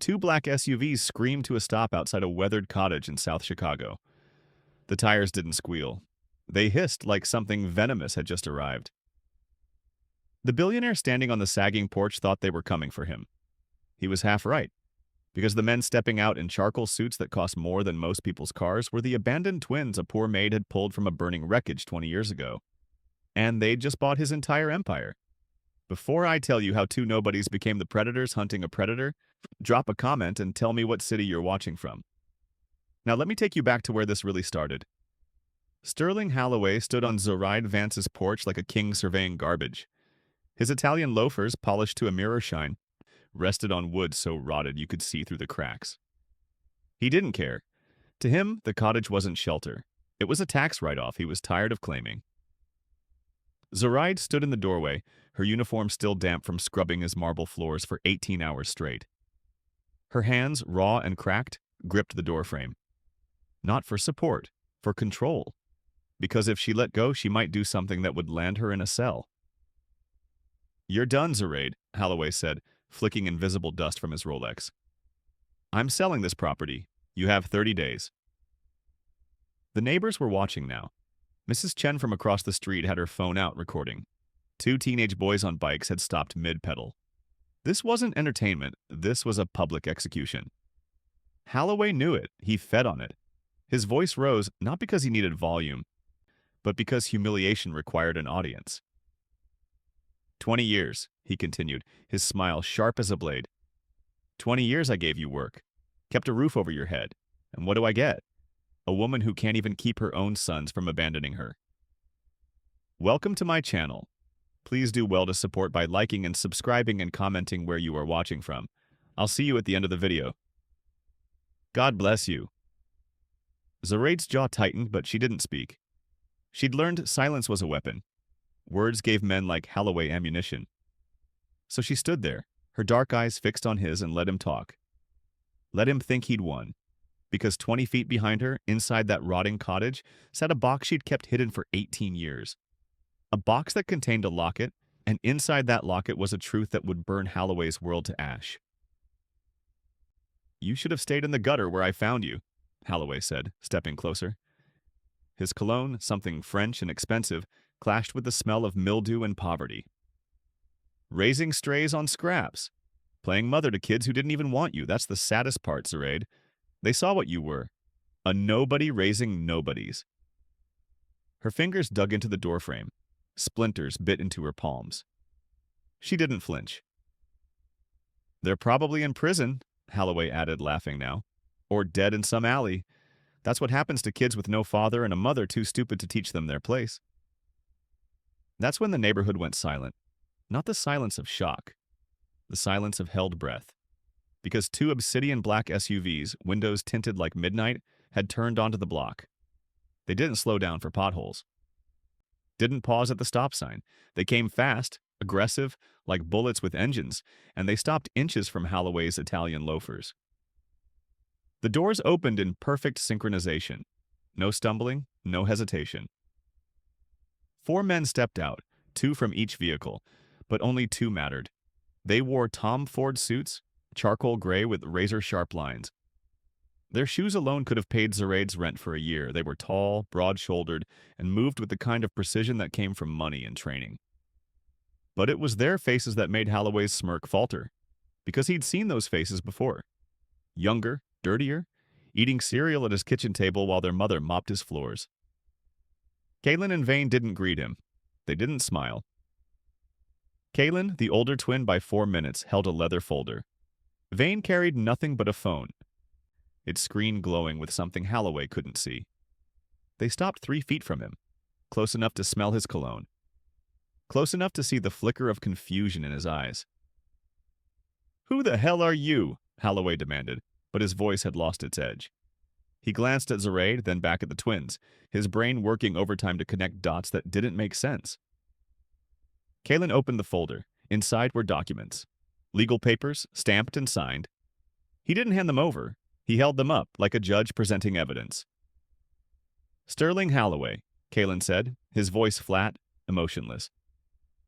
Two black SUVs screamed to a stop outside a weathered cottage in South Chicago. The tires didn't squeal. They hissed like something venomous had just arrived. The billionaire standing on the sagging porch thought they were coming for him. He was half right, because the men stepping out in charcoal suits that cost more than most people's cars were the abandoned twins a poor maid had pulled from a burning wreckage 20 years ago. And they'd just bought his entire empire. Before I tell you how two nobodies became the predators hunting a predator, drop a comment and tell me what city you're watching from. Now let me take you back to where this really started. Sterling Holloway stood on Zoraide Vance's porch like a king surveying garbage. His Italian loafers, polished to a mirror shine, rested on wood so rotted you could see through the cracks. He didn't care. To him, the cottage wasn't shelter. It was a tax write-off he was tired of claiming. Zoraide stood in the doorway, her uniform still damp from scrubbing his marble floors for 18 hours straight. Her hands, raw and cracked, gripped the doorframe. Not for support, for control. Because if she let go, she might do something that would land her in a cell. "You're done, Zoraide," Holloway said, flicking invisible dust from his Rolex. "I'm selling this property. You have 30 days. The neighbors were watching now. Mrs. Chen from across the street had her phone out recording. Two teenage boys on bikes had stopped mid-pedal. This wasn't entertainment. This was a public execution. Holloway knew it. He fed on it. His voice rose not because he needed volume, but because humiliation required an audience. 20 years, he continued, his smile sharp as a blade. 20 years I gave you work, kept a roof over your head, and what do I get? A woman who can't even keep her own sons from abandoning her. Welcome to my channel. Please do well to support by liking and subscribing and commenting where you are watching from. I'll see you at the end of the video. God bless you. Zoraide's jaw tightened, but she didn't speak. She'd learned silence was a weapon. Words gave men like Holloway ammunition. So she stood there, her dark eyes fixed on his, and let him talk. Let him think he'd won. Because 20 feet behind her, inside that rotting cottage, sat a box she'd kept hidden for 18 years. A box that contained a locket, and inside that locket was a truth that would burn Holloway's world to ash. You should have stayed in the gutter where I found you, Holloway said, stepping closer. His cologne, something French and expensive, clashed with the smell of mildew and poverty. Raising strays on scraps. Playing mother to kids who didn't even want you. That's the saddest part, Zoraide. They saw what you were. A nobody raising nobodies. Her fingers dug into the doorframe. Splinters bit into her palms. She didn't flinch. They're probably in prison, Holloway added, laughing now. Or dead in some alley. That's what happens to kids with no father and a mother too stupid to teach them their place. That's when the neighborhood went silent. Not the silence of shock. The silence of held breath. Because two obsidian black SUVs, windows tinted like midnight, had turned onto the block. They didn't slow down for potholes. Didn't pause at the stop sign. They came fast, aggressive, like bullets with engines, and they stopped inches from Holloway's Italian loafers. The doors opened in perfect synchronization. No stumbling, no hesitation. 4 men stepped out, 2 from each vehicle, but only 2 mattered. They wore Tom Ford suits, charcoal gray with razor-sharp lines. Their shoes alone could have paid Zoraide's rent for a year. They were tall, broad-shouldered, and moved with the kind of precision that came from money and training. But it was their faces that made Holloway's smirk falter, because he'd seen those faces before. Younger, dirtier, eating cereal at his kitchen table while their mother mopped his floors. Kaylin and Vane didn't greet him. They didn't smile. Kaylin, the older twin by 4 minutes, held a leather folder. Vane carried nothing but a phone, its screen glowing with something Holloway couldn't see. They stopped 3 feet from him, close enough to smell his cologne, close enough to see the flicker of confusion in his eyes. "Who the hell are you?" Holloway demanded, but his voice had lost its edge. He glanced at Zoraide, then back at the twins, his brain working overtime to connect dots that didn't make sense. Kaylin opened the folder. Inside were documents. Legal papers, stamped and signed. He didn't hand them over. He held them up, like a judge presenting evidence. "Sterling Holloway," Kaylin said, his voice flat, emotionless.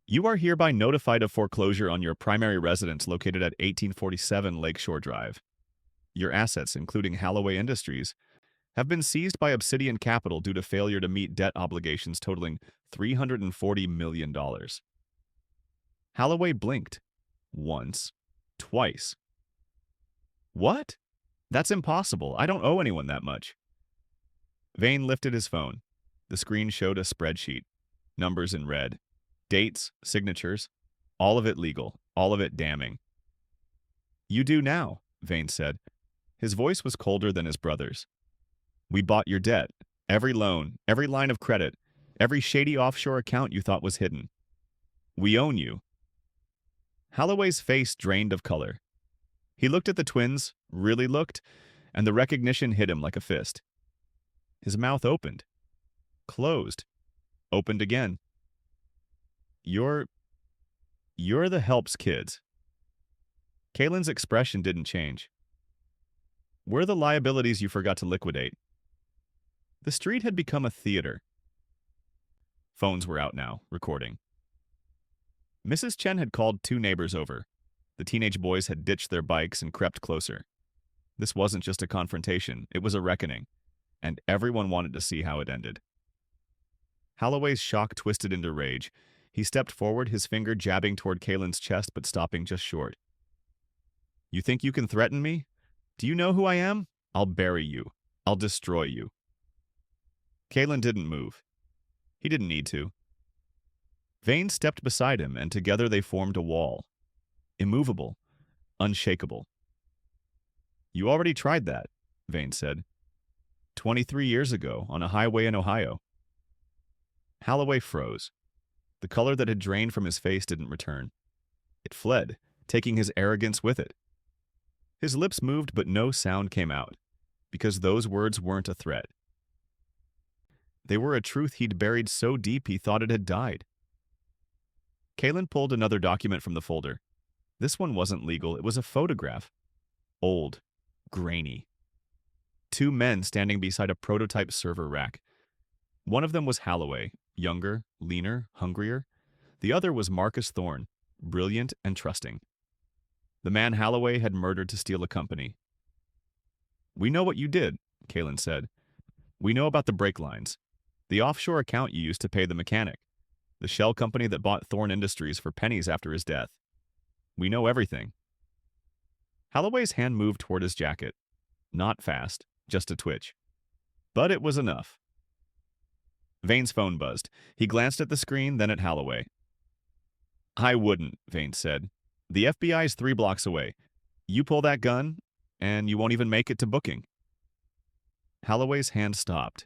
You are hereby notified of foreclosure on your primary residence located at 1847 Lakeshore Drive. Your assets, including Halloway Industries, have been seized by Obsidian Capital due to failure to meet debt obligations totaling $340 million. Halloway blinked. Once. Twice. What? That's impossible. I don't owe anyone that much. Vane lifted his phone. The screen showed a spreadsheet. Numbers in red. Dates, signatures. All of it legal. All of it damning. You do now, Vane said. His voice was colder than his brother's. We bought your debt. Every loan, every line of credit, every shady offshore account you thought was hidden. We own you. Halloway's face drained of color. He looked at the twins, really looked, and the recognition hit him like a fist. His mouth opened. Closed. Opened again. You're the Helps kids. Kaylin's expression didn't change. We're the liabilities you forgot to liquidate. The street had become a theater. Phones were out now, recording. Mrs. Chen had called two neighbors over. The teenage boys had ditched their bikes and crept closer. This wasn't just a confrontation, it was a reckoning, and everyone wanted to see how it ended. Halloway's shock twisted into rage. He stepped forward, his finger jabbing toward Kaylin's chest but stopping just short. You think you can threaten me? Do you know who I am? I'll bury you. I'll destroy you. Kaylin didn't move. He didn't need to. Vane stepped beside him, and together they formed a wall. Immovable. Unshakable. You already tried that, Vane said. 23 years ago, on a highway in Ohio. Halloway froze. The color that had drained from his face didn't return. It fled, taking his arrogance with it. His lips moved, but no sound came out, because those words weren't a threat. They were a truth he'd buried so deep he thought it had died. Kaylin pulled another document from the folder. This one wasn't legal, it was a photograph. Old. Grainy. Two men standing beside a prototype server rack. One of them was Halloway, younger, leaner, hungrier. The other was Marcus Thorne, brilliant and trusting. The man Halloway had murdered to steal a company. We know what you did, Kaylin said. We know about the brake lines. The offshore account you used to pay the mechanic. The shell company that bought Thorne Industries for pennies after his death. We know everything. Halloway's hand moved toward his jacket. Not fast, just a twitch. But it was enough. Vane's phone buzzed. He glanced at the screen, then at Halloway. I wouldn't, Vane said. The FBI's 3 blocks away. You pull that gun, and you won't even make it to booking. Halloway's hand stopped.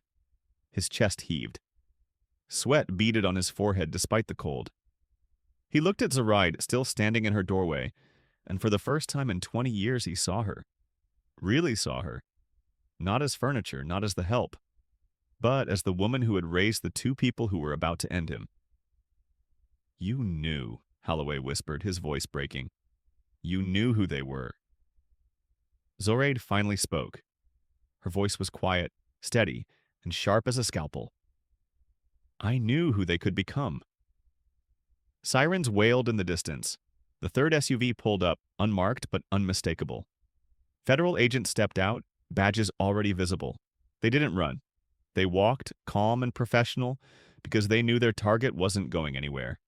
His chest heaved. Sweat beaded on his forehead despite the cold. He looked at Zoraide, still standing in her doorway, and for the first time in 20 years he saw her. Really saw her. Not as furniture, not as the help, but as the woman who had raised the 2 people who were about to end him. You knew, Halloway whispered, his voice breaking. You knew who they were. Zoraide finally spoke. Her voice was quiet, steady, and sharp as a scalpel. I knew who they could become. Sirens wailed in the distance. The 3rd SUV pulled up, unmarked but unmistakable. Federal agents stepped out, badges already visible. They didn't run. They walked, calm and professional, because they knew their target wasn't going anywhere.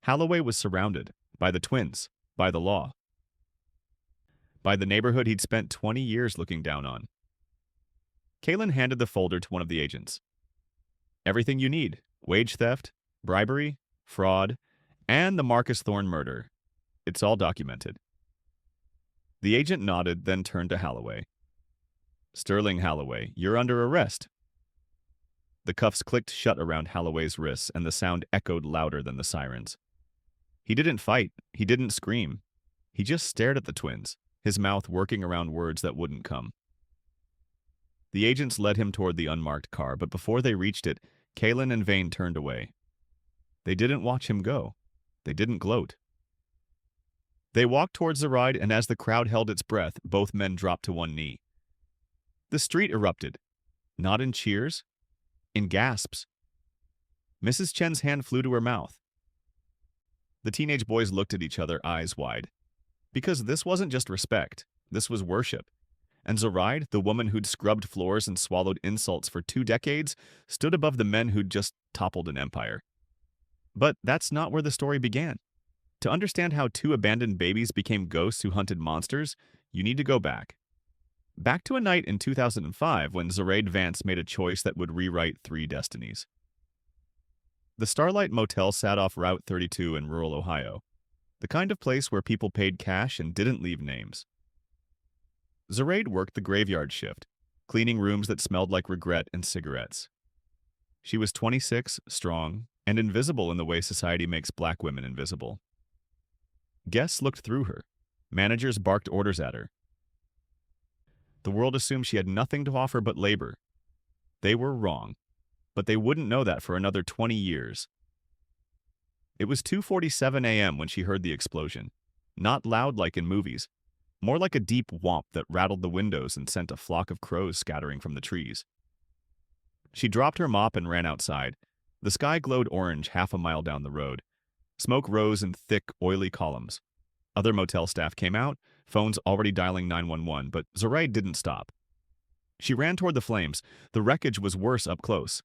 Halloway was surrounded, by the twins, by the law. By the neighborhood he'd spent 20 years looking down on. Kaylin handed the folder to one of the agents. Everything you need. Wage theft, bribery, fraud, and the Marcus Thorne murder. It's all documented. The agent nodded, then turned to Halloway. Sterling Halloway, you're under arrest. The cuffs clicked shut around Halloway's wrists, and the sound echoed louder than the sirens. He didn't fight. He didn't scream. He just stared at the twins, his mouth working around words that wouldn't come. The agents led him toward the unmarked car, but before they reached it, Kaylin and Vane turned away. They didn't watch him go. They didn't gloat. They walked towards the ride, and as the crowd held its breath, both men dropped to one knee. The street erupted, not in cheers, in gasps. Mrs. Chen's hand flew to her mouth. The teenage boys looked at each other, eyes wide. Because this wasn't just respect, this was worship. And Zoraide, the woman who'd scrubbed floors and swallowed insults for 2 decades, stood above the men who'd just toppled an empire. But that's not where the story began. To understand how two abandoned babies became ghosts who hunted monsters, you need to go back. Back to a night in 2005 when Zoraide Vance made a choice that would rewrite 3 destinies. The Starlight Motel sat off Route 32 in rural Ohio, the kind of place where people paid cash and didn't leave names. Zoraide worked the graveyard shift, cleaning rooms that smelled like regret and cigarettes. She was 26, strong, and invisible in the way society makes black women invisible. Guests looked through her. Managers barked orders at her. The world assumed she had nothing to offer but labor. They were wrong, but they wouldn't know that for another 20 years. It was 2:47 a.m. when she heard the explosion. Not loud like in movies, more like a deep whomp that rattled the windows and sent a flock of crows scattering from the trees. She dropped her mop and ran outside. The sky glowed orange half a mile down the road. Smoke rose in thick, oily columns. Other motel staff came out, phones already dialing 911, but Zoraide didn't stop. She ran toward the flames. The wreckage was worse up close.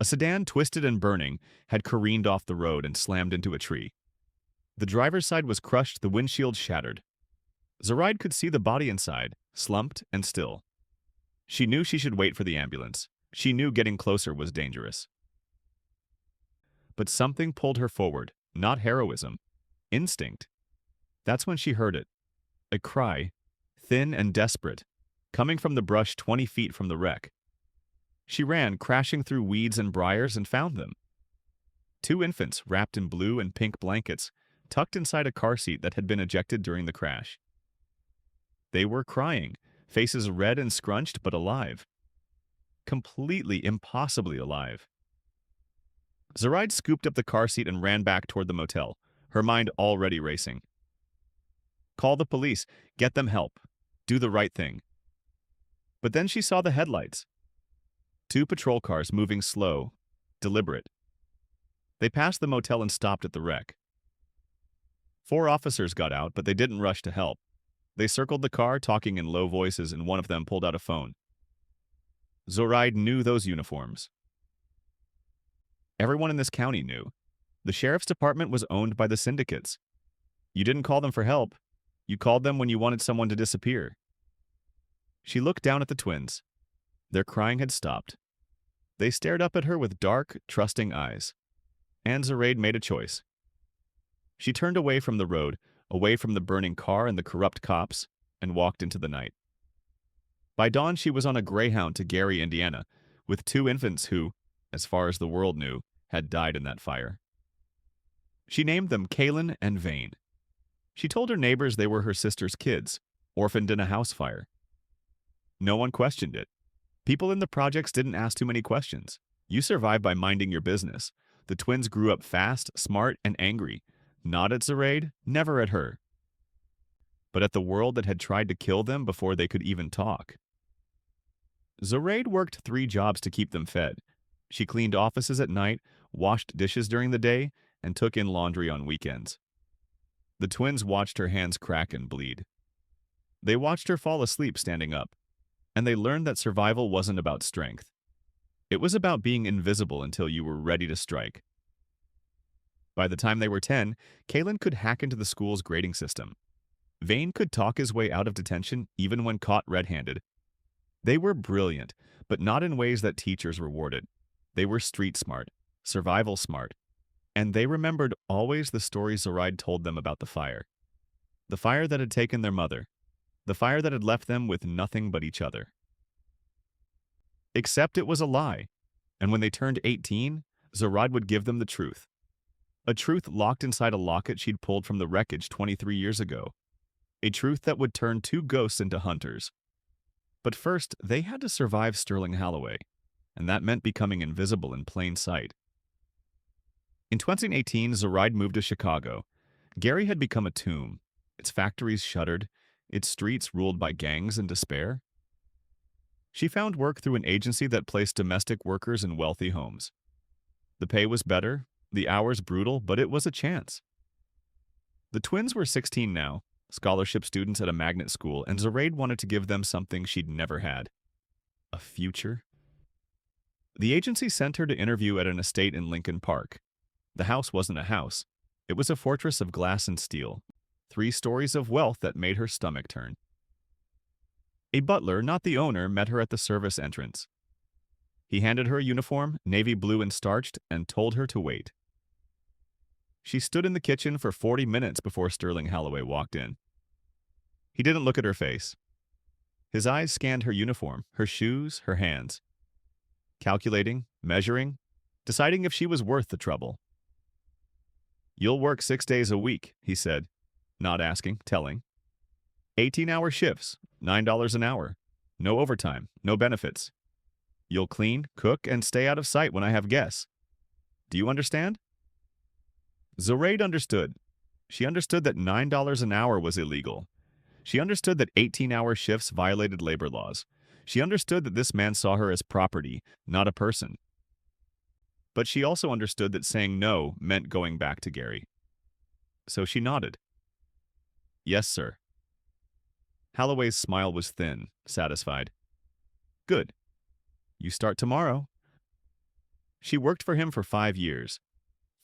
A sedan, twisted and burning, had careened off the road and slammed into a tree. The driver's side was crushed, the windshield shattered. Zoraide could see the body inside, slumped and still. She knew she should wait for the ambulance. She knew getting closer was dangerous. But something pulled her forward, not heroism, instinct. That's when she heard it. A cry, thin and desperate, coming from the brush 20 feet from the wreck. She ran, crashing through weeds and briars, and found them. 2 infants wrapped in blue and pink blankets, tucked inside a car seat that had been ejected during the crash. They were crying, faces red and scrunched but alive. Completely, impossibly alive. Zoraide scooped up the car seat and ran back toward the motel, her mind already racing. Call the police, get them help, do the right thing. But then she saw the headlights. 2 patrol cars moving slow, deliberate. They passed the motel and stopped at the wreck. 4 officers got out, but they didn't rush to help. They circled the car, talking in low voices, and one of them pulled out a phone. Zoraide knew those uniforms. Everyone in this county knew. The sheriff's department was owned by the syndicates. You didn't call them for help. You called them when you wanted someone to disappear. She looked down at the twins. Their crying had stopped. They stared up at her with dark, trusting eyes. And Zoraide made a choice. She turned away from the road, away from the burning car and the corrupt cops, and walked into the night. By dawn, she was on a Greyhound to Gary, Indiana, with 2 infants who, as far as the world knew, had died in that fire. She named them Kaylin and Vane. She told her neighbors they were her sister's kids, orphaned in a house fire. No one questioned it. People in the projects didn't ask too many questions. You survived by minding your business. The twins grew up fast, smart, and angry. Not at Zoraide, never at her. But at the world that had tried to kill them before they could even talk. Zoraide worked 3 jobs to keep them fed. She cleaned offices at night, washed dishes during the day, and took in laundry on weekends. The twins watched her hands crack and bleed. They watched her fall asleep standing up, and they learned that survival wasn't about strength. It was about being invisible until you were ready to strike. By the time they were 10, Kaylin could hack into the school's grading system. Vane could talk his way out of detention even when caught red-handed. They were brilliant, but not in ways that teachers rewarded. They were street smart, survival smart, and they remembered always the stories Zoraide told them about the fire. The fire that had taken their mother. The fire that had left them with nothing but each other. Except it was a lie, and when they turned 18, Zoraide would give them the truth. A truth locked inside a locket she'd pulled from the wreckage 23 years ago. A truth that would turn 2 ghosts into hunters. But first, they had to survive Sterling Holloway, and that meant becoming invisible in plain sight. In 2018, Zoraide moved to Chicago. Gary had become a tomb. Its factories shuttered, its streets ruled by gangs and despair. She found work through an agency that placed domestic workers in wealthy homes. The pay was better, The hours brutal, but it was a chance. The twins were 16 now, scholarship students at a magnet school, and Zoraide wanted to give them something she'd never had. A future? The agency sent her to interview at an estate in Lincoln Park. The house wasn't a house. It was a fortress of glass and steel, 3 stories of wealth that made her stomach turn. A butler, not the owner, met her at the service entrance. He handed her a uniform, navy blue and starched, and told her to wait. She stood in the kitchen for 40 minutes before Sterling Holloway walked in. He didn't look at her face. His eyes scanned her uniform, her shoes, her hands. Calculating, measuring, deciding if she was worth the trouble. "You'll work 6 days a week," he said, not asking, telling. 18-hour shifts, $9 an hour. No overtime, no benefits. You'll clean, cook, and stay out of sight when I have guests. Do you understand? Zoraide understood. She understood that $9 an hour was illegal. She understood that 18-hour shifts violated labor laws. She understood that this man saw her as property, not a person. But she also understood that saying no meant going back to Gary. So she nodded. "Yes, sir." Holloway's smile was thin, satisfied. "Good. You start tomorrow." She worked for him for 5 years.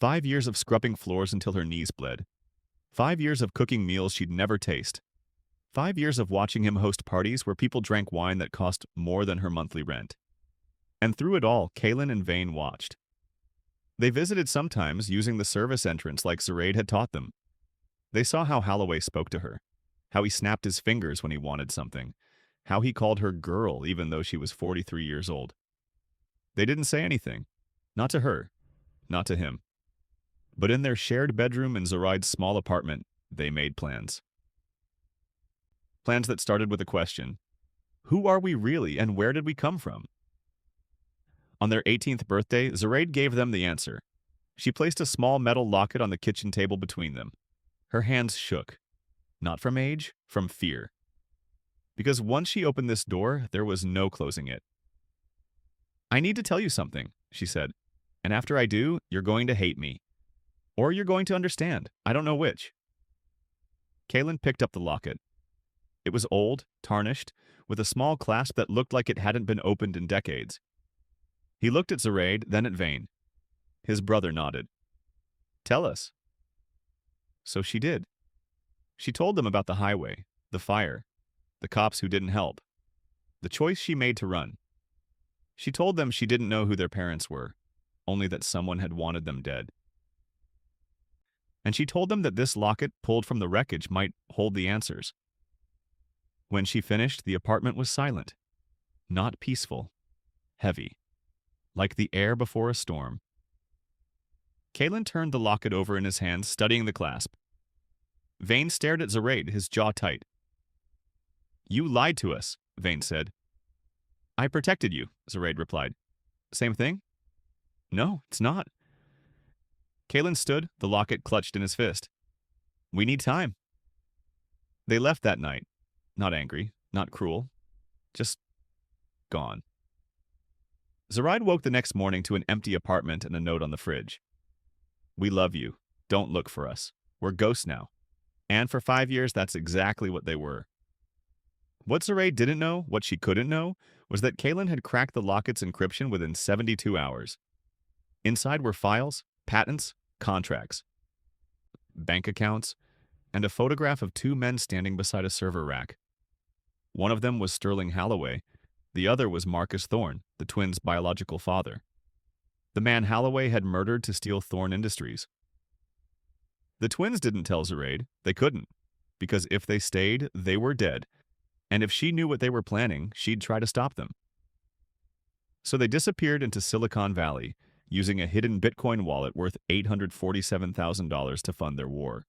5 years of scrubbing floors until her knees bled. 5 years of cooking meals she'd never taste. 5 years of watching him host parties where people drank wine that cost more than her monthly rent. And through it all, Kaylin and Vane watched. They visited sometimes, using the service entrance like Zoraide had taught them. They saw how Holloway spoke to her, how he snapped his fingers when he wanted something, how he called her girl even though she was 43 years old. They didn't say anything. Not to her. Not to him. But in their shared bedroom in Zoraide's small apartment, they made plans. Plans that started with a question. Who are we really, and where did we come from? On their 18th birthday, Zoraide gave them the answer. She placed a small metal locket on the kitchen table between them. Her hands shook. Not from age, from fear. Because once she opened this door, there was no closing it. "I need to tell you something," she said. "And after I do, you're going to hate me. Or you're going to understand. I don't know which." Kaylin picked up the locket. It was old, tarnished, with a small clasp that looked like it hadn't been opened in decades. He looked at Zoraide, then at Vane. His brother nodded. "Tell us." So she did. She told them about the highway, the fire, the cops who didn't help, the choice she made to run. She told them she didn't know who their parents were, only that someone had wanted them dead. And she told them that this locket pulled from the wreckage might hold the answers. When she finished, the apartment was silent. Not peaceful. Heavy. Like the air before a storm. Kaylin turned the locket over in his hands, studying the clasp. Vane stared at Zoraide, his jaw tight. "You lied to us," Vane said. "I protected you," Zoraide replied. "Same thing?" "No, it's not." Kaylin stood, the locket clutched in his fist. "We need time." They left that night. Not angry, not cruel. Just gone. Zoraide woke the next morning to an empty apartment and a note on the fridge. "We love you. Don't look for us. We're ghosts now." And for 5 years, that's exactly what they were. What Zoraide didn't know, what she couldn't know, was that Kaylin had cracked the locket's encryption within 72 hours. Inside were files, patents, contracts, bank accounts, and a photograph of 2 men standing beside a server rack. One of them was Sterling Holloway. The other was Marcus Thorne, the twins' biological father. The man Holloway had murdered to steal Thorne Industries. The twins didn't tell Zoraide. They couldn't. Because if they stayed, they were dead. And if she knew what they were planning, she'd try to stop them. So they disappeared into Silicon Valley, using a hidden Bitcoin wallet worth $847,000 to fund their war.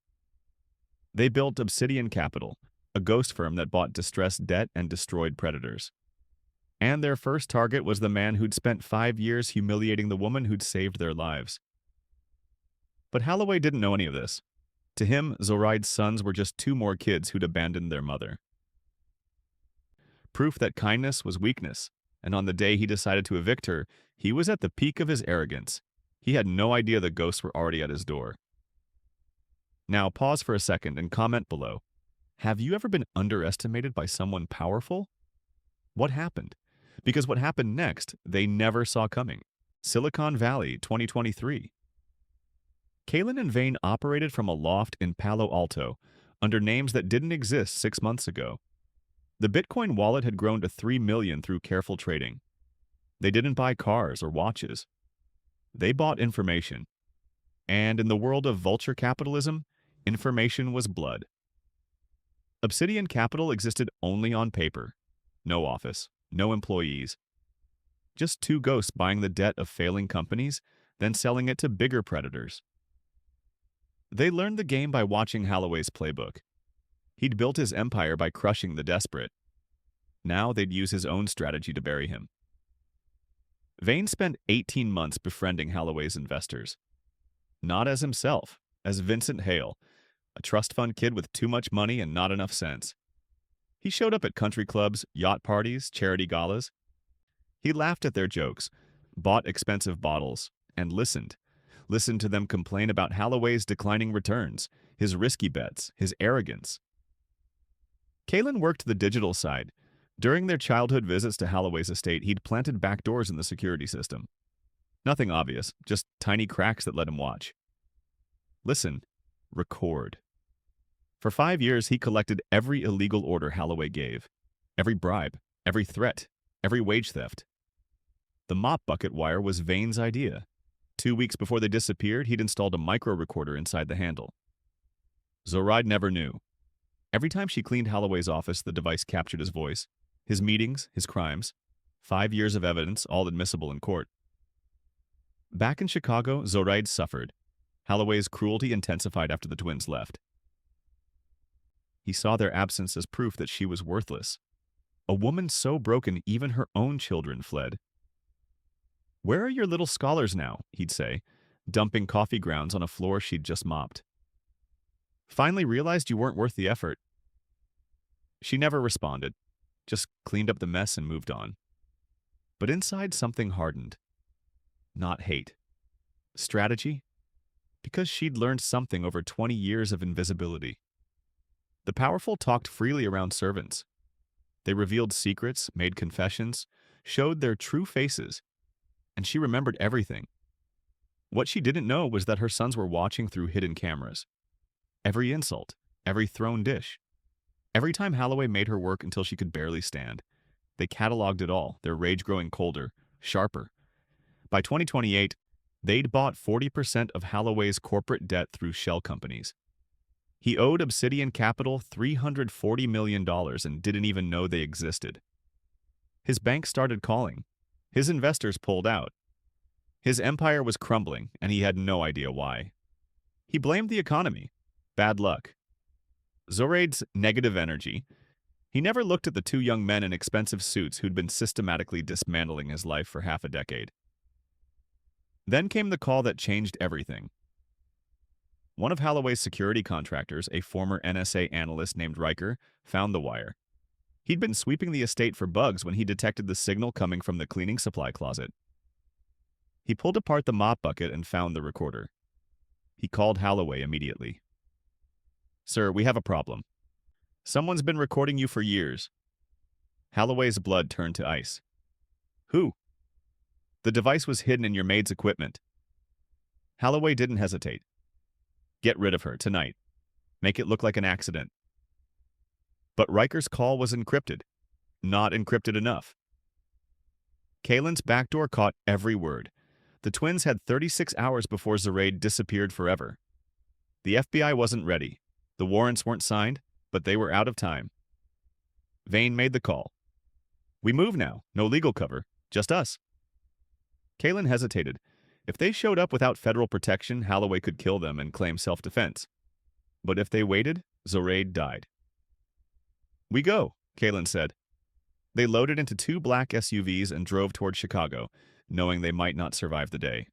They built Obsidian Capital, a ghost firm that bought distressed debt and destroyed predators. And their first target was the man who'd spent 5 years humiliating the woman who'd saved their lives. But Holloway didn't know any of this. To him, Zoraide's sons were just 2 more kids who'd abandoned their mother. Proof that kindness was weakness, and on the day he decided to evict her, he was at the peak of his arrogance. He had no idea the ghosts were already at his door. Now pause for a second and comment below. Have you ever been underestimated by someone powerful? What happened? Because what happened next, they never saw coming. Silicon Valley 2023. Kalin and Vane operated from a loft in Palo Alto under names that didn't exist 6 months ago. The Bitcoin wallet had grown to 3 million through careful trading. They didn't buy cars or watches. They bought information. And in the world of vulture capitalism, information was blood. Obsidian Capital existed only on paper. No office, no employees. Just two ghosts buying the debt of failing companies, then selling it to bigger predators. They learned the game by watching Holloway's playbook. He'd built his empire by crushing the desperate. Now they'd use his own strategy to bury him. Vane spent 18 months befriending Holloway's investors. Not as himself, as Vincent Hale, a trust fund kid with too much money and not enough sense. He showed up at country clubs, yacht parties, charity galas. He laughed at their jokes, bought expensive bottles, and listened to them complain about Holloway's declining returns, his risky bets, his arrogance. Kalin worked the digital side. During their childhood visits to Holloway's estate, he'd planted backdoors in the security system. Nothing obvious, just tiny cracks that let him watch. Listen, record. For 5 years, he collected every illegal order Holloway gave, every bribe, every threat, every wage theft. The mop bucket wire was Vane's idea. 2 weeks before they disappeared, he'd installed a micro recorder inside the handle. Zoraide never knew. Every time she cleaned Holloway's office, the device captured his voice, his meetings, his crimes. 5 years of evidence, all admissible in court. Back in Chicago, Zoraide suffered. Holloway's cruelty intensified after the twins left. He saw their absence as proof that she was worthless. A woman so broken even her own children fled. "Where are your little scholars now?" he'd say, dumping coffee grounds on a floor she'd just mopped. "Finally realized you weren't worth the effort." She never responded, just cleaned up the mess and moved on. But inside something hardened. Not hate. Strategy? Because she'd learned something over 20 years of invisibility. The powerful talked freely around servants. They revealed secrets, made confessions, showed their true faces, and she remembered everything. What she didn't know was that her sons were watching through hidden cameras. Every insult, every thrown dish. Every time Holloway made her work until she could barely stand. They cataloged it all, their rage growing colder, sharper. By 2028, they'd bought 40% of Holloway's corporate debt through shell companies. He owed Obsidian Capital $340 million and didn't even know they existed. His bank started calling. His investors pulled out. His empire was crumbling, and he had no idea why. He blamed the economy. Bad luck. Zoraide's negative energy. He never looked at the two young men in expensive suits who'd been systematically dismantling his life for half a decade. Then came the call that changed everything. One of Holloway's security contractors, a former NSA analyst named Riker, found the wire. He'd been sweeping the estate for bugs when he detected the signal coming from the cleaning supply closet. He pulled apart the mop bucket and found the recorder. He called Holloway immediately. "Sir, we have a problem. Someone's been recording you for years." Holloway's blood turned to ice. "Who?" "The device was hidden in your maid's equipment." Holloway didn't hesitate. "Get rid of her, tonight. Make it look like an accident." But Riker's call was encrypted. Not encrypted enough. Kalin's backdoor caught every word. The twins had 36 hours before Zoraide disappeared forever. The FBI wasn't ready. The warrants weren't signed, but they were out of time. Vane made the call. "We move now. No legal cover. Just us." Kalin hesitated. If they showed up without federal protection, Holloway could kill them and claim self-defense. But if they waited, Zoraide died. "We go," Kalin said. They loaded into 2 black SUVs and drove toward Chicago, knowing they might not survive the day.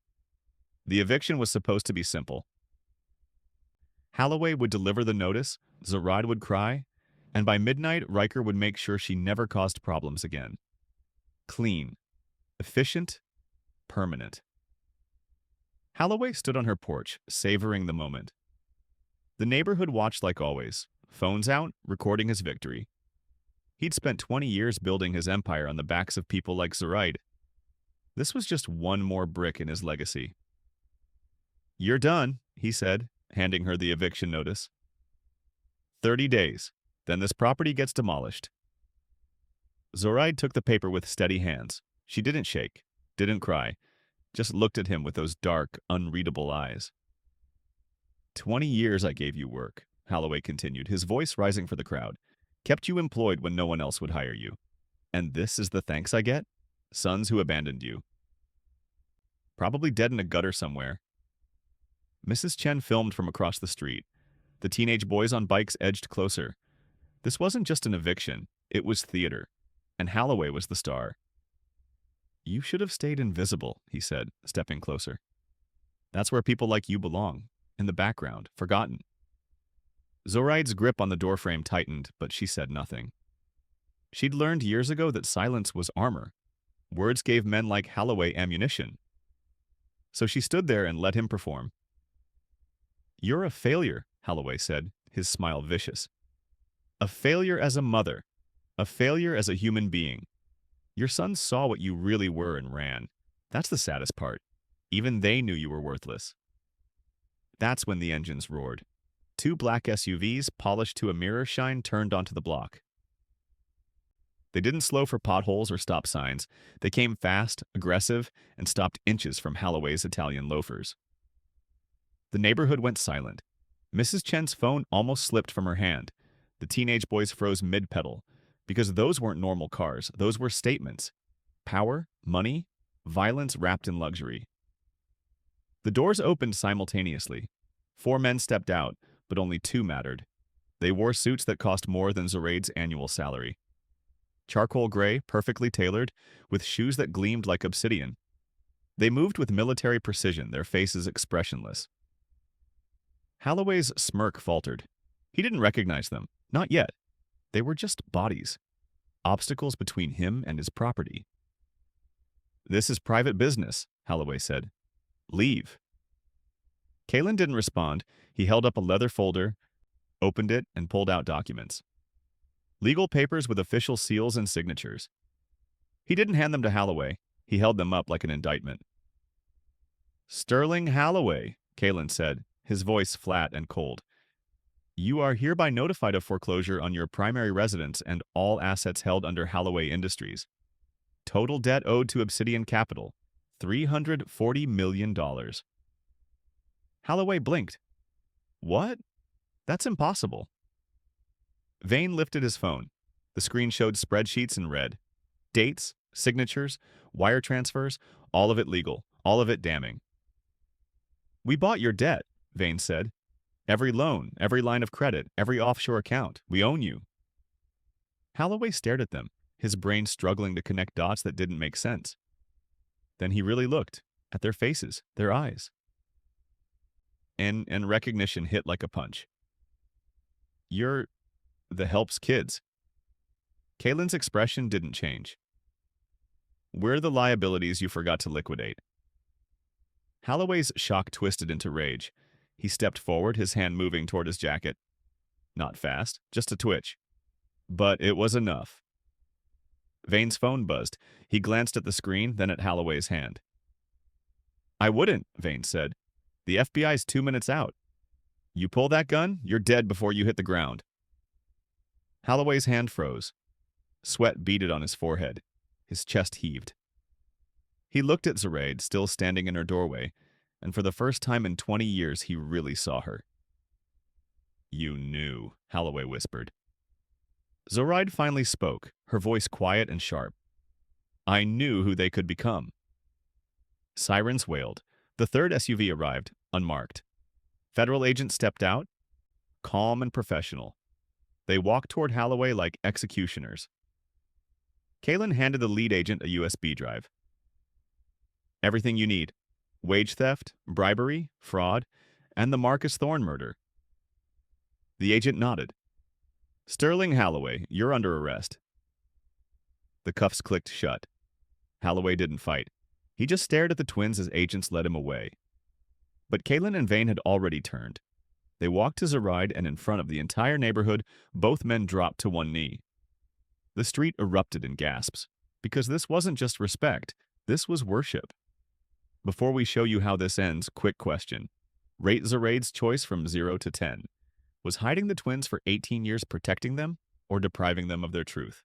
The eviction was supposed to be simple. Holloway would deliver the notice, Zoraide would cry, and by midnight, Riker would make sure she never caused problems again. Clean, efficient, permanent. Holloway stood on her porch, savoring the moment. The neighborhood watched like always, phones out, recording his victory. He'd spent 20 years building his empire on the backs of people like Zoraide. This was just one more brick in his legacy. "You're done," he said, handing her the eviction notice. 30 days. Then this property gets demolished. Zoraide took the paper with steady hands. She didn't shake, didn't cry, just looked at him with those dark, unreadable eyes. 20 years I gave you work, Holloway continued, his voice rising for the crowd. Kept you employed when no one else would hire you. And this is the thanks I get? Sons who abandoned you. Probably dead in a gutter somewhere. Mrs. Chen filmed from across the street. The teenage boys on bikes edged closer. This wasn't just an eviction, it was theater. And Holloway was the star. You should have stayed invisible, he said, stepping closer. That's where people like you belong, in the background, forgotten. Zoraide's grip on the doorframe tightened, but she said nothing. She'd learned years ago that silence was armor. Words gave men like Holloway ammunition. So she stood there and let him perform. You're a failure, Holloway said, his smile vicious. A failure as a mother. A failure as a human being. Your sons saw what you really were and ran. That's the saddest part. Even they knew you were worthless. That's when the engines roared. 2 black SUVs, polished to a mirror shine, turned onto the block. They didn't slow for potholes or stop signs. They came fast, aggressive, and stopped inches from Holloway's Italian loafers. The neighborhood went silent. Mrs. Chen's phone almost slipped from her hand. The teenage boys froze mid-pedal, because those weren't normal cars. Those were statements. Power, money, violence wrapped in luxury. The doors opened simultaneously. 4 men stepped out, but only 2 mattered. They wore suits that cost more than Zoraide's annual salary. Charcoal gray, perfectly tailored, with shoes that gleamed like obsidian. They moved with military precision, their faces expressionless. Holloway's smirk faltered. He didn't recognize them. Not yet. They were just bodies. Obstacles between him and his property. This is private business, Holloway said. Leave. Kalen didn't respond. He held up a leather folder, opened it, and pulled out documents. Legal papers with official seals and signatures. He didn't hand them to Holloway. He held them up like an indictment. Sterling Holloway, Kalen said, his voice flat and cold. You are hereby notified of foreclosure on your primary residence and all assets held under Holloway Industries. Total debt owed to Obsidian Capital, $340 million. Holloway blinked. What? That's impossible. Vane lifted his phone. The screen showed spreadsheets in red. Dates, signatures, wire transfers, all of it legal, all of it damning. We bought your debt, Vane said. Every loan, every line of credit, every offshore account. We own you. Holloway stared at them, his brain struggling to connect dots that didn't make sense. Then he really looked, at their faces, their eyes. And recognition hit like a punch. You're the help's kids. Kalen's expression didn't change. We're the liabilities you forgot to liquidate. Holloway's shock twisted into rage. He stepped forward, his hand moving toward his jacket. Not fast, just a twitch. But it was enough. Vane's phone buzzed. He glanced at the screen, then at Holloway's hand. I wouldn't, Vane said. The FBI's 2 minutes out. You pull that gun, you're dead before you hit the ground. Holloway's hand froze. Sweat beaded on his forehead. His chest heaved. He looked at Zoraide, still standing in her doorway, and for the first time in 20 years he really saw her. You knew, Holloway whispered. Zoraide finally spoke, her voice quiet and sharp. I knew who they could become. Sirens wailed. The 3rd SUV arrived, unmarked. Federal agents stepped out, calm and professional. They walked toward Holloway like executioners. Kalen handed the lead agent a USB drive. Everything you need. Wage theft, bribery, fraud, and the Marcus Thorne murder. The agent nodded. Sterling Holloway, you're under arrest. The cuffs clicked shut. Holloway didn't fight. He just stared at the twins as agents led him away. But Kalen and Vane had already turned. They walked to Zoraide, and in front of the entire neighborhood, both men dropped to one knee. The street erupted in gasps, because this wasn't just respect, this was worship. Before we show you how this ends, quick question. Rate Zoraide's choice from 0 to 10. Was hiding the twins for 18 years protecting them, or depriving them of their truth?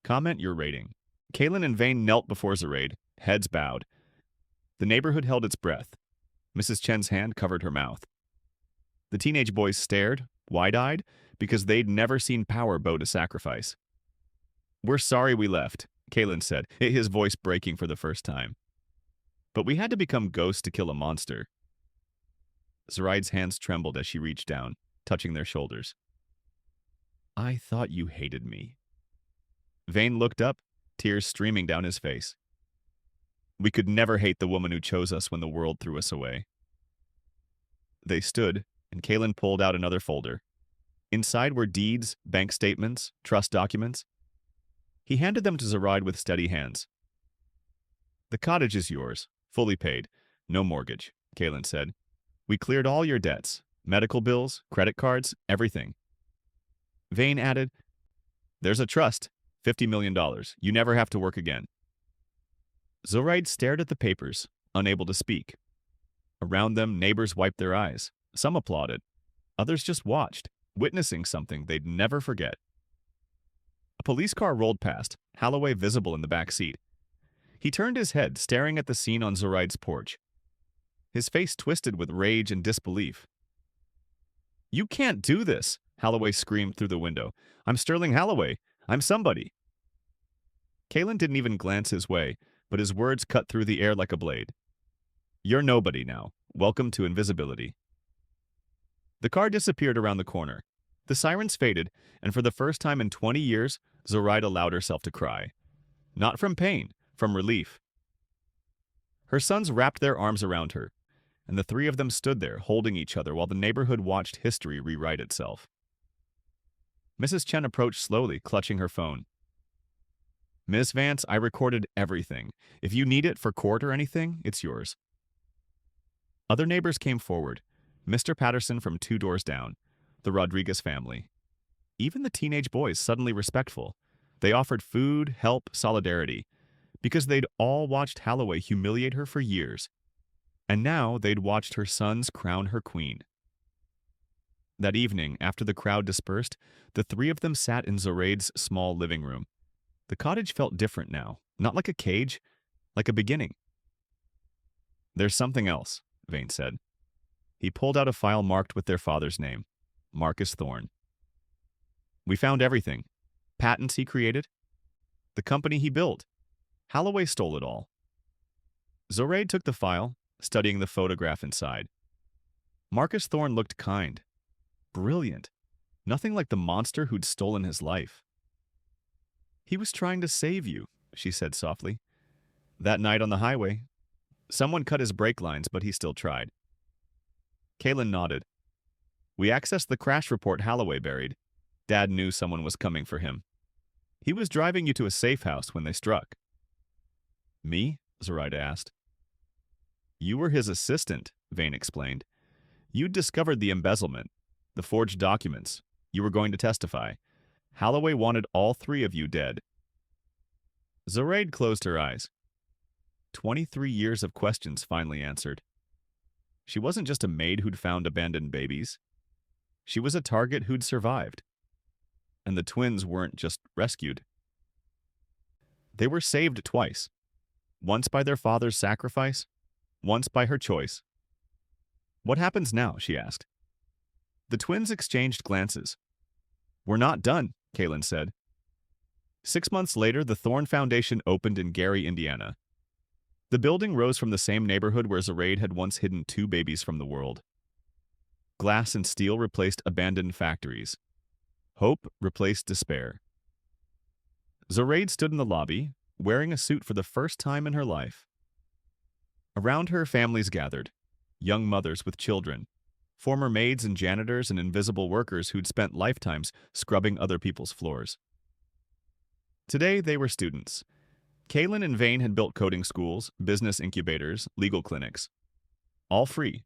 Comment your rating. Kalen and Vane knelt before Zoraide, heads bowed. The neighborhood held its breath. Mrs. Chen's hand covered her mouth. The teenage boys stared, wide-eyed, because they'd never seen power bow to sacrifice. "We're sorry we left," Kalen said, his voice breaking for the first time. "But we had to become ghosts to kill a monster." Zoraide's hands trembled as she reached down, touching their shoulders. "I thought you hated me." Vane looked up, tears streaming down his face. "We could never hate the woman who chose us when the world threw us away." They stood, and Kalen pulled out another folder. Inside were deeds, bank statements, trust documents. He handed them to Zoraide with steady hands. "The cottage is yours, fully paid, no mortgage," Kalen said. "We cleared all your debts, medical bills, credit cards, everything." Vane added, "There's a trust, $50 million. You never have to work again." Zoraide stared at the papers, unable to speak. Around them, neighbors wiped their eyes. Some applauded. Others just watched, witnessing something they'd never forget. A police car rolled past, Holloway visible in the back seat. He turned his head, staring at the scene on Zoraide's porch. His face twisted with rage and disbelief. "You can't do this!" Holloway screamed through the window. "I'm Sterling Holloway. I'm somebody." Kalen didn't even glance his way, but his words cut through the air like a blade. "You're nobody now. Welcome to invisibility." The car disappeared around the corner. The sirens faded, and for the first time in 20 years, Zoraide allowed herself to cry. Not from pain, from relief. Her sons wrapped their arms around her, and the three of them stood there, holding each other while the neighborhood watched history rewrite itself. Mrs. Chen approached slowly, clutching her phone. "Miss Vance, I recorded everything. If you need it for court or anything, it's yours." Other neighbors came forward. Mr. Patterson from 2 doors down, the Rodriguez family. Even the teenage boys suddenly respectful. They offered food, help, solidarity, because they'd all watched Holloway humiliate her for years. And now they'd watched her sons crown her queen. That evening, after the crowd dispersed, the three of them sat in Zoraide's small living room. The cottage felt different now, not like a cage, like a beginning. "There's something else," Vane said. He pulled out a file marked with their father's name, Marcus Thorne. "We found everything. Patents he created. The company he built. Holloway stole it all." Zoraide took the file, studying the photograph inside. Marcus Thorne looked kind. Brilliant. Nothing like the monster who'd stolen his life. "He was trying to save you," she said softly. "That night on the highway, someone cut his brake lines, but he still tried." Kalen nodded. "We accessed the crash report Holloway buried. Dad knew someone was coming for him. He was driving you to a safe house when they struck." "Me?" Zoraide asked. "You were his assistant," Vane explained. "You'd discovered the embezzlement, the forged documents. You were going to testify. Holloway wanted all 3 of you dead." Zoraide closed her eyes. 23 years of questions finally answered. She wasn't just a maid who'd found abandoned babies. She was a target who'd survived. And the twins weren't just rescued. They were saved twice. Once by their father's sacrifice, once by her choice. "What happens now?" she asked. The twins exchanged glances. "We're not done," Kalen said. 6 months later, the Thorne Foundation opened in Gary, Indiana. The building rose from the same neighborhood where Zoraide had once hidden 2 babies from the world. Glass and steel replaced abandoned factories. Hope replaced despair. Zoraide stood in the lobby, wearing a suit for the first time in her life. Around her, families gathered, young mothers with children, former maids and janitors and invisible workers who'd spent lifetimes scrubbing other people's floors. Today, they were students. Kalen and Vane had built coding schools, business incubators, legal clinics. all free,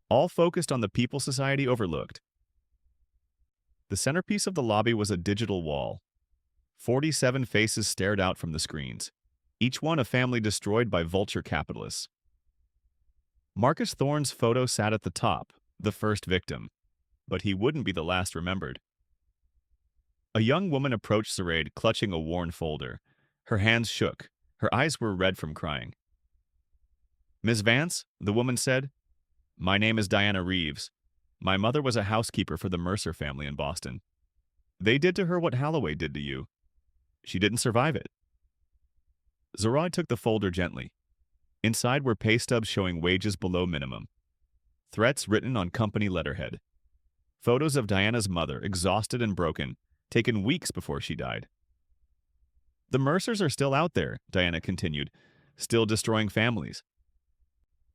all focused on the people society overlooked. The centerpiece of the lobby was a digital wall. 47 faces stared out from the screens, each one a family destroyed by vulture capitalists. Marcus Thorne's photo sat at the top, the first victim, but he wouldn't be the last remembered. A young woman approached Zoraide clutching a worn folder. Her hands shook. Her eyes were red from crying. "Miss Vance," the woman said, "my name is Diana Reeves. My mother was a housekeeper for the Mercer family in Boston. They did to her what Holloway did to you. She didn't survive it." Zoraide took the folder gently. Inside were pay stubs showing wages below minimum. Threats written on company letterhead. Photos of Diana's mother, exhausted and broken, taken weeks before she died. "The Mercers are still out there," Diana continued, "still destroying families.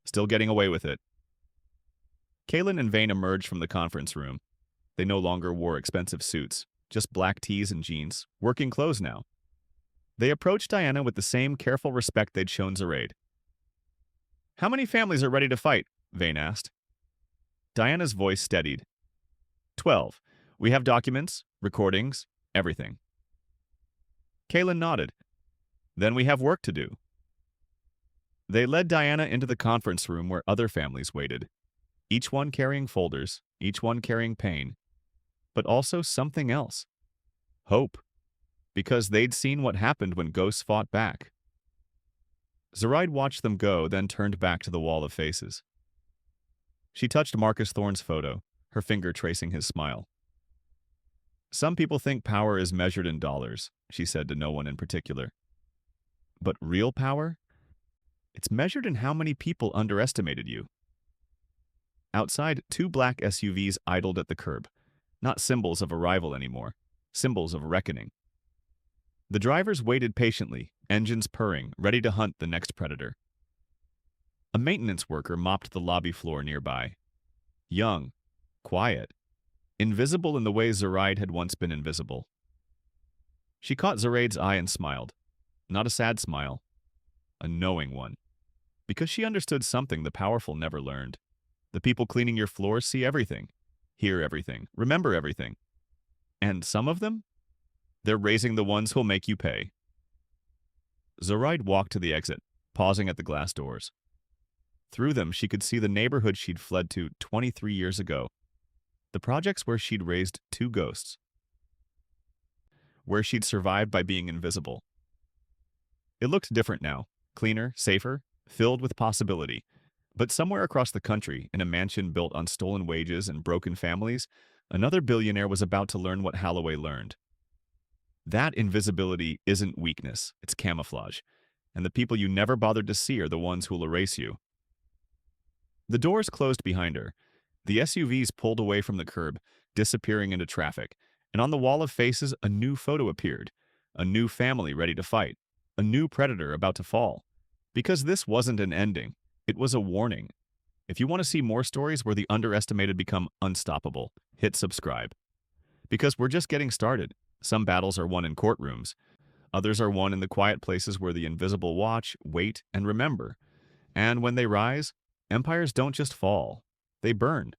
Still getting away with it." Kaylin and Vane emerged from the conference room. They no longer wore expensive suits, just black tees and jeans, working clothes now. They approached Diana with the same careful respect they'd shown Zoraide. "How many families are ready to fight?" Vane asked. Diana's voice steadied. 12. We have documents, recordings, everything." Kaylin nodded. "Then we have work to do." They led Diana into the conference room where other families waited, each one carrying folders, each one carrying pain, but also something else. Hope. Because they'd seen what happened when ghosts fought back. Zoraide watched them go, then turned back to the wall of faces. She touched Marcus Thorne's photo, her finger tracing his smile. "Some people think power is measured in dollars," she said to no one in particular. "But real power? It's measured in how many people underestimated you." Outside, 2 black SUVs idled at the curb, not symbols of arrival anymore, symbols of reckoning. The drivers waited patiently, engines purring, ready to hunt the next predator. A maintenance worker mopped the lobby floor nearby. Young, quiet, invisible in the way Zoraide had once been invisible. She caught Zoraide's eye and smiled. Not a sad smile, a knowing one. Because she understood something the powerful never learned. The people cleaning your floors see everything, hear everything, remember everything. And some of them? They're raising the ones who'll make you pay. Zoraide walked to the exit, pausing at the glass doors. Through them, she could see the neighborhood she'd fled to 23 years ago. The projects where she'd raised 2 ghosts. Where she'd survived by being invisible. It looked different now, cleaner, safer, filled with possibility. But somewhere across the country, in a mansion built on stolen wages and broken families, another billionaire was about to learn what Holloway learned. That invisibility isn't weakness, it's camouflage. And the people you never bothered to see are the ones who'll erase you. The doors closed behind her. The SUVs pulled away from the curb, disappearing into traffic. And on the wall of faces, a new photo appeared. A new family ready to fight. A new predator about to fall. Because this wasn't an ending. It was a warning. If you want to see more stories where the underestimated become unstoppable, hit subscribe. Because we're just getting started. Some battles are won in courtrooms. Others are won in the quiet places where the invisible watch, wait, and remember. And when they rise, empires don't just fall. They burn.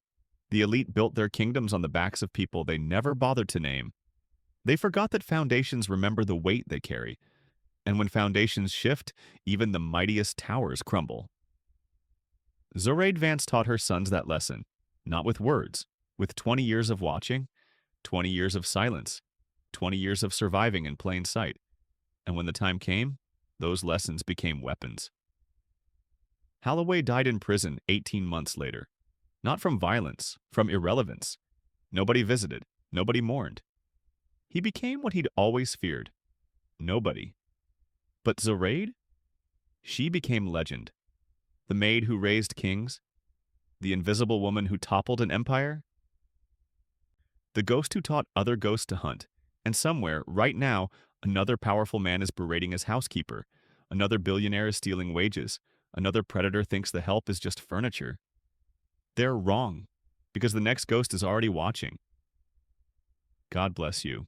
The elite built their kingdoms on the backs of people they never bothered to name. They forgot that foundations remember the weight they carry. And when foundations shift, even the mightiest towers crumble. Zoraide Vance taught her sons that lesson, not with words, with 20 years of watching, 20 years of silence, 20 years of surviving in plain sight. And when the time came, those lessons became weapons. Holloway died in prison 18 months later. Not from violence, from irrelevance. Nobody visited, nobody mourned. He became what he'd always feared. Nobody. But Zoraide? She became legend. The maid who raised kings? The invisible woman who toppled an empire? The ghost who taught other ghosts to hunt. And somewhere, right now, another powerful man is berating his housekeeper. Another billionaire is stealing wages. Another predator thinks the help is just furniture. They're wrong, because the next ghost is already watching. God bless you.